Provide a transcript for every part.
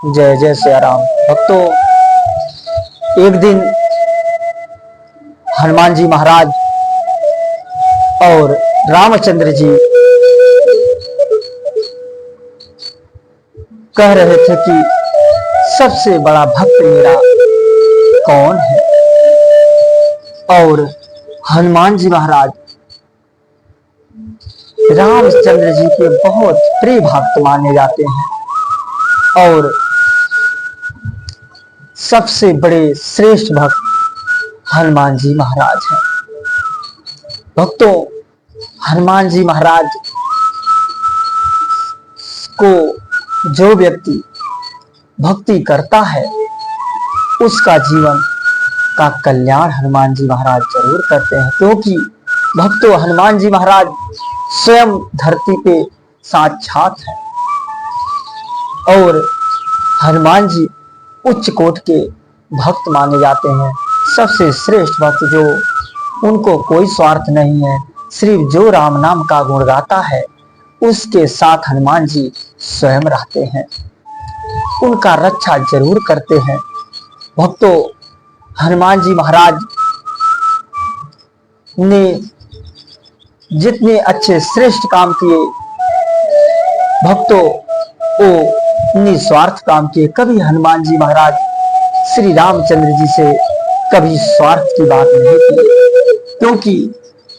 जय जय सिया राम। भक्तों, एक दिन हनुमान जी महाराज और रामचंद्र जी कह रहे थे कि सबसे बड़ा भक्त मेरा कौन है। और हनुमान जी महाराज रामचंद्र जी के बहुत प्रिय भक्त माने जाते हैं और सबसे बड़े श्रेष्ठ भक्त हनुमान जी महाराज हैं। भक्तों, हनुमान जी महाराज को जो व्यक्ति भक्ति करता है उसका जीवन का कल्याण हनुमान जी महाराज जरूर करते हैं, क्योंकि भक्तों हनुमान जी महाराज स्वयं धरती पे साक्षात है और हनुमान जी उच्च कोट के भक्त माने जाते हैं। सबसे श्रेष्ठ भक्त जो उनको कोई स्वार्थ नहीं है, सिर्फ जो राम नाम का गुण गाता है उसके साथ हनुमान जी स्वयं रहते हैं, उनका रक्षा जरूर करते हैं। भक्तों, हनुमान जी महाराज ने जितने अच्छे श्रेष्ठ काम किए भक्तों वो निस्वार्थ काम किए। कभी हनुमान जी महाराज श्री रामचंद्र जी से कभी स्वार्थ की बात नहीं की, क्योंकि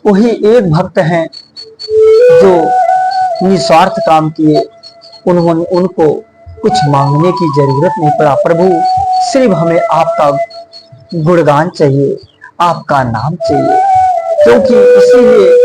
वही एक भक्त हैं जो निस्वार्थ काम किए। उन्होंने उनको कुछ मांगने की जरूरत नहीं पड़ा। प्रभु सिर्फ हमें आपका गुणगान चाहिए, आपका नाम चाहिए, क्योंकि इसीलिए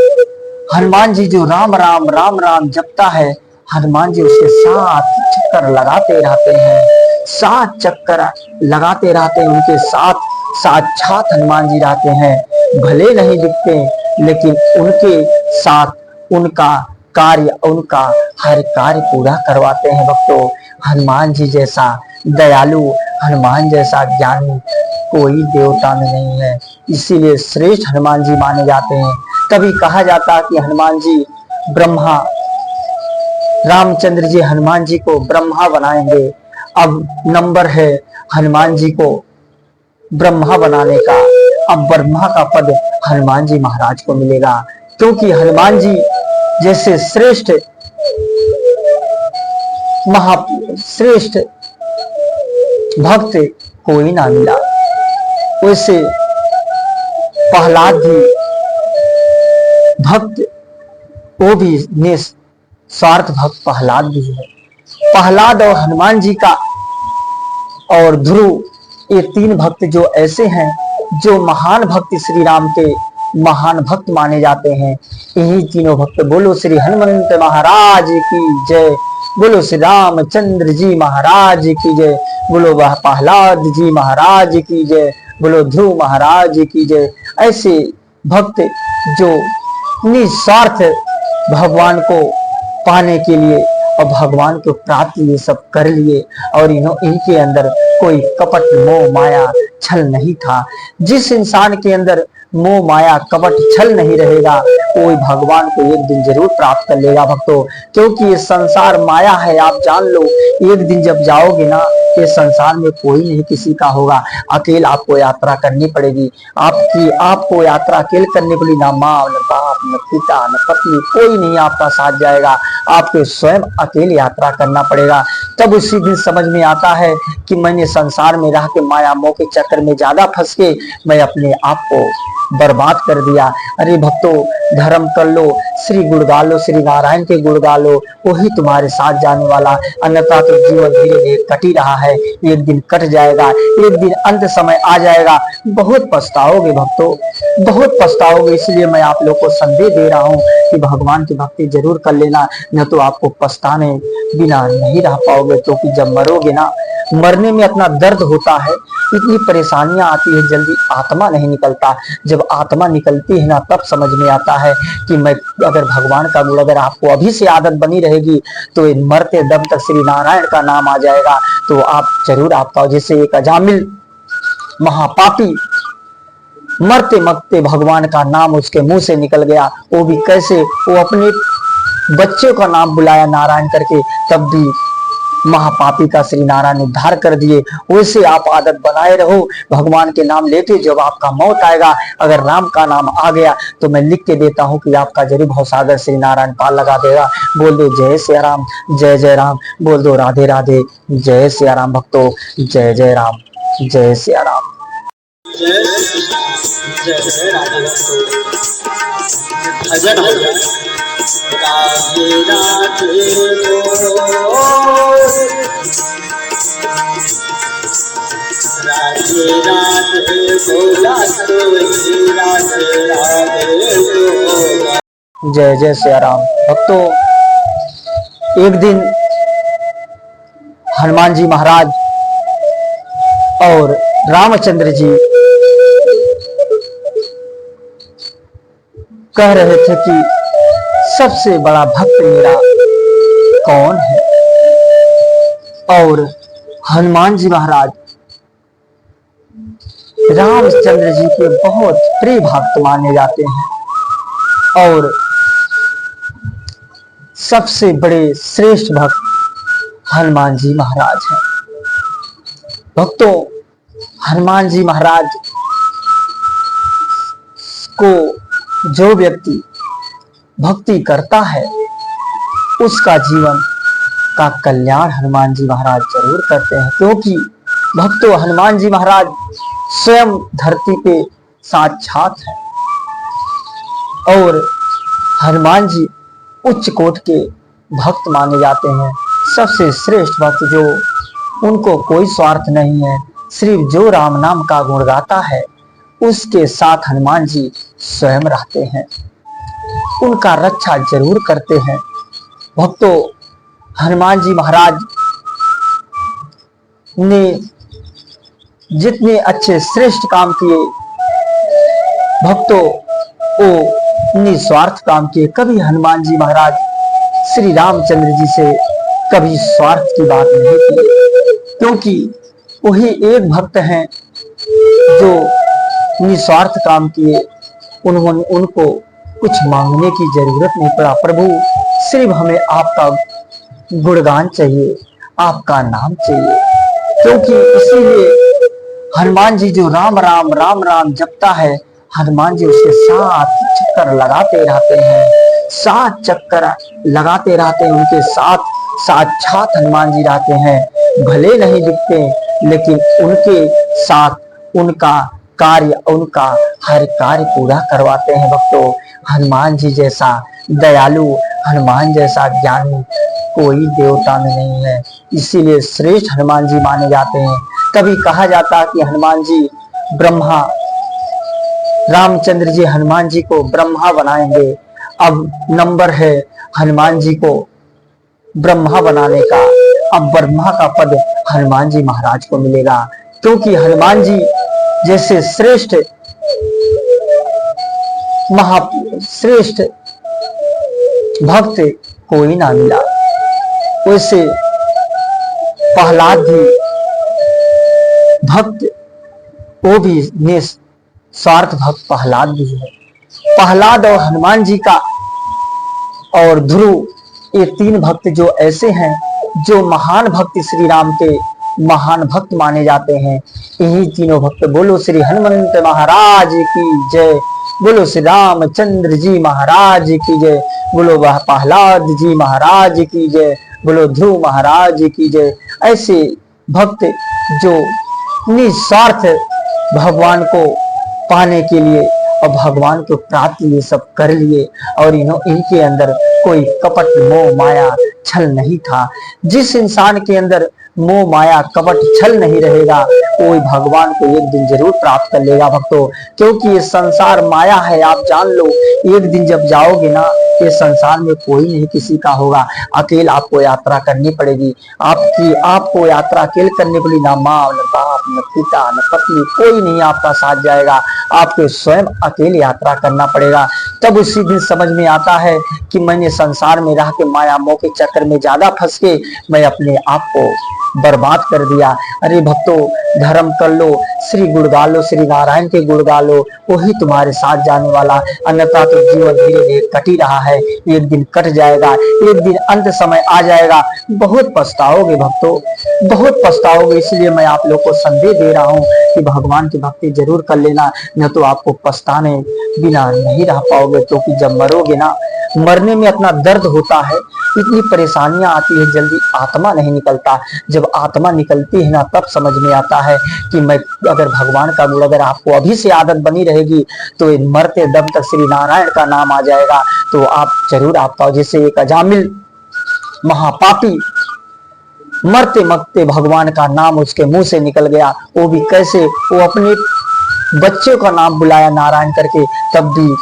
हनुमान जी जो राम राम राम राम जपता है, हनुमान जी उसके 7 चक्कर लगाते रहते हैं, 7 चक्कर लगाते रहते हैं। उनके साथ साक्षात हनुमान जी रहते हैं, भले नहीं दिखते लेकिन उनके साथ उनका कार्य, उनका हर कार्य पूरा करवाते हैं। भक्तों, हनुमान जी जैसा दयालु, हनुमान जैसा ज्ञानी कोई देवता में नहीं है, इसीलिए श्रेष्ठ हनुमान जी माने जाते हैं। कभी कहा जाता है कि हनुमान जी ब्रह्मा, रामचंद्र जी हनुमान जी को ब्रह्मा बनाएंगे। अब नंबर है हनुमान जी को ब्रह्मा बनाने का, अब ब्रह्मा का पद हनुमान जी महाराज को मिलेगा, क्योंकि हनुमान जी जैसे श्रेष्ठ श्रेष्ठ भक्त कोई ना मिला। वैसे प्रहलाद भी भक्त, वो भी निस्वार्थ भक्त प्रहलाद भी है। प्रहलाद और हनुमान जी का और ध्रुव, ये 3 भक्त जो ऐसे हैं जो महान भक्त श्री राम के महान भक्त माने जाते हैं। यही तीनों भक्त, बोलो श्री हनुमंत महाराज की जय, बोलो श्री रामचंद्र जी महाराज की जय, बोलो प्रहलाद जी महाराज की जय, बोलो ध्रुव महाराज की जय। ऐसे भक्त जो निस्वार्थ भगवान को पाने के लिए और भगवान को प्राप्त ये सब कर लिए, और इनके अंदर कोई कपट मोह माया छल नहीं था। जिस इंसान के अंदर मोह माया कपट छल नहीं रहेगा वो भगवान को एक दिन जरूर प्राप्त कर लेगा। भक्तों, क्योंकि ये संसार माया है, आप जान लो। एक दिन जब जाओगे ना, ये संसार में कोई नहीं किसी का होगा, अकेले आपको यात्रा करनी पड़ेगी। आपको यात्रा अकेले करनी पड़ेगी, ना माँ न बाप न पिता न पत्नी कोई नहीं आपका साथ जाएगा, आपको स्वयं अकेले यात्रा करना पड़ेगा। तब उसी दिन समझ में आता है कि मैंने संसार में रह के माया मोह के चक्कर में ज्यादा फंस के मैं अपने आप को बर्बाद कर दिया। अरे भक्तों, धर्म कर लो, श्री गुण गा लो, श्री नारायण के गुण गा लो, वही तुम्हारे साथ जाने वाला, अन्यथा तो जीवन धीरे धीरे कट ही रहा है, एक दिन कट जाएगा, एक दिन अंत समय आ जाएगा, बहुत पछताओगे भक्तों, बहुत पछताओगे। इसलिए मैं आप लोग को संदेश दे रहा हूँ कि भगवान की भक्ति जरूर कर लेना, न तो आपको पछताने बिना नहीं रह पाओगे। क्योंकि जब मरोगे ना, मरने में अपना दर्द होता है, इतनी परेशानियां आती है, जल्दी आत्मा नहीं निकलता। जब आत्मा निकलती है ना, तब समझ में आता है कि मैं अगर भगवान का गुण, अगर आपको अभी से आदत बनी रहेगी तो मरते दम तक श्री नारायण का नाम आ जाएगा, तो आप जरूर आपका। जैसे एक अजामिल महापापी मरते मरते भगवान का नाम उसके मुंह से निकल गया, वो भी कैसे, वो अपने बच्चे का नाम बुलाया नारायण करके, तब भी महापापी का श्री नारायण उद्धार कर दिए। वैसे आप आदत बनाए रहो, भगवान के नाम लेते, जब आपका मौत आएगा अगर राम का नाम आ गया तो मैं लिख के देता हूं कि आपका जरूर भवसागर श्री नारायण पार लगा देगा। बोल दो जय सिया राम, जय जय राम, बोल दो राधे राधे, जय सिया राम भक्तों, जय जय राम, जय सिया राम। जय जय राधे भजन हो जाए। राधे राधे राधे राधे बोला राधे राधे। जय जय सिया राम भक्तों। एक दिन हनुमान जी महाराज और रामचंद्र जी कह रहे थे कि सबसे बड़ा भक्त मेरा कौन है, और हनुमान जी महाराज रामचंद्र जी के बहुत प्रिय भक्त माने जाते हैं और सबसे बड़े श्रेष्ठ भक्त हनुमान जी महाराज हैं। भक्तों, हनुमान जी महाराज को जो व्यक्ति भक्ति करता है उसका जीवन का कल्याण हनुमान जी महाराज जरूर करते हैं, क्योंकि भक्तों हनुमान जी महाराज स्वयं धरती पे साक्षात है और हनुमान जी उच्च कोट के भक्त माने जाते हैं, सबसे श्रेष्ठ भक्त, जो उनको कोई स्वार्थ नहीं है, सिर्फ जो राम नाम का गुण गाता है उसके साथ हनुमान जी स्वयं रहते हैं, उनका रक्षा जरूर करते हैं। भक्तों, हनुमान जी महाराज ने जितने अच्छे श्रेष्ठ काम किए भक्तों, वो निस्वार्थ काम किए। कभी हनुमान जी महाराज श्री रामचंद्र जी से कभी स्वार्थ की बात नहीं की, क्योंकि वही एक भक्त हैं जो निस्वार्थ काम किए, उन्होंने उनको कुछ मांगने की जरूरत नहीं पड़ा। प्रभु सिर्फ हमें आपका गुणगान चाहिए, आपका नाम चाहिए, क्योंकि इसीलिए हनुमान जी जो राम राम राम राम जपता है, हनुमान जी उसके 7 चक्कर लगाते रहते हैं, 7 चक्कर लगाते रहते हैं, उनके साथ साक्षात हनुमान जी रहते हैं। भले नहीं दिखते लेकिन उनके साथ उनका कार्य, उनका हर कार्य पूरा करवाते हैं। भक्तों, हनुमान जी जैसा दयालु, हनुमान जैसा ज्ञानी कोई देवता में नहीं है, इसीलिए श्रेष्ठ हनुमान जी माने जाते हैं। कभी कहा जाता है कि हनुमान जी ब्रह्मा, रामचंद्र जी हनुमान जी को ब्रह्मा बनाएंगे। अब नंबर है हनुमान जी को ब्रह्मा बनाने का, अब ब्रह्मा का पद हनुमान जी महाराज को मिलेगा, क्योंकि हनुमान जी जैसे श्रेष्ठ श्रेष्ठ भक्त कोई ना मिला। वैसे प्रहलाद भी भक्त, वो भी निस्वार्थ भक्त प्रहलाद भी है। प्रहलाद और हनुमान जी का और ध्रुव, ये 3 भक्त जो ऐसे हैं जो महान भक्त श्री राम के महान भक्त माने जाते हैं। यही तीनों भक्त, बोलो श्री हनुमंत महाराज की जय, बोलो श्री रामचंद्र जी महाराज की जय, बोलो वह प्रहलाद जी महाराज की जय, बोलो ध्रुव महाराज की जय। ऐसे भक्त जो निस्वार्थ भगवान को पाने के लिए और भगवान को प्राप्त ये सब कर लिए, और इनके अंदर कोई कपट मोह माया छल नहीं था। जिस इंसान के अंदर मोह माया कपट छल नहीं रहेगा कोई भगवान को एक दिन जरूर प्राप्त कर लेगा। भक्तों, क्योंकि ये संसार माया है, आप जान लो, एक दिन जब जाओगे ना, ये संसार में कोई नहीं किसी का होगा, अकेले आपको यात्रा करनी पड़ेगी। आपको यात्रा अकेले करनी पड़ेगी, ना माँ न बाप न पिता न पत्नी कोई नहीं आपका साथ जाएगा, आपको स्वयं अकेले यात्रा करना पड़ेगा। तब उसी दिन समझ में आता है कि मैंने संसार में रह के माया मोह के चक्कर में ज्यादा फंस के मैं अपने आप को बर्बाद कर दिया। अरे भक्तों, धर्म कर लो, श्री गुण गा लो, श्री नारायण के गुण गा लो, वही तुम्हारे साथ जाने वाला, अन्यथा तो जीवन धीरे धीरे कट ही रहा है, एक दिन कट जाएगा, एक दिन अंत समय आ जाएगा, बहुत पछताओगे भक्तों, बहुत पछताओगे। इसलिए मैं आप लोग को संदेश दे रहा हूँ कि भगवान की भक्ति जरूर कर लेना, न तो आपको पछताने बिना नहीं रह पाओगे। क्योंकि जब मरोगे ना, मरने में अपना दर्द होता है, इतनी परेशानियां आती है, जल्दी आत्मा नहीं निकलता। जब आत्मा निकलती है ना, तब समझ में आता है कि मैं अगर भगवान का गुण, अगर आपको अभी से आदत बनी रहेगी तो मरते दम तक श्री नारायण का नाम आ जाएगा, तो आप जरूर आप पाओ। जैसे एक अजामिल महापापी मरते मरते भगवान का नाम उसके मुंह से निकल गया, वो भी कैसे, वो अपने बच्चों का नाम बुलाया नारायण करके, तब भी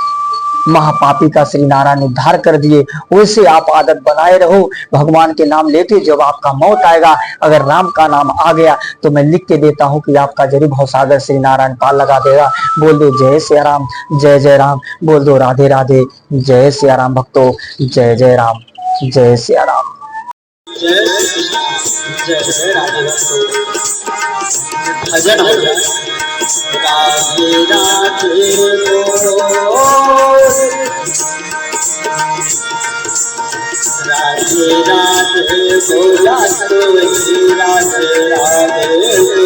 महापापी का श्री नारायण उद्धार कर दिए। वैसे आप आदत बनाए रहो भगवान के नाम लेते। जब आपका मौत आएगा, अगर राम का नाम आ गया तो मैं लिख के देता हूं कि आपका जरूर भवसागर श्री नारायण पार लगा देगा। बोल दो जय सिया राम, जय जय राम, बोल दो राधे राधे, जय सिया राम भक्तों, जय जय राम, जय सिया राम। जय कृष्ण, जय राधे भजन हो जाए। राधे राधे राधे राधे बोला तो राधे राधे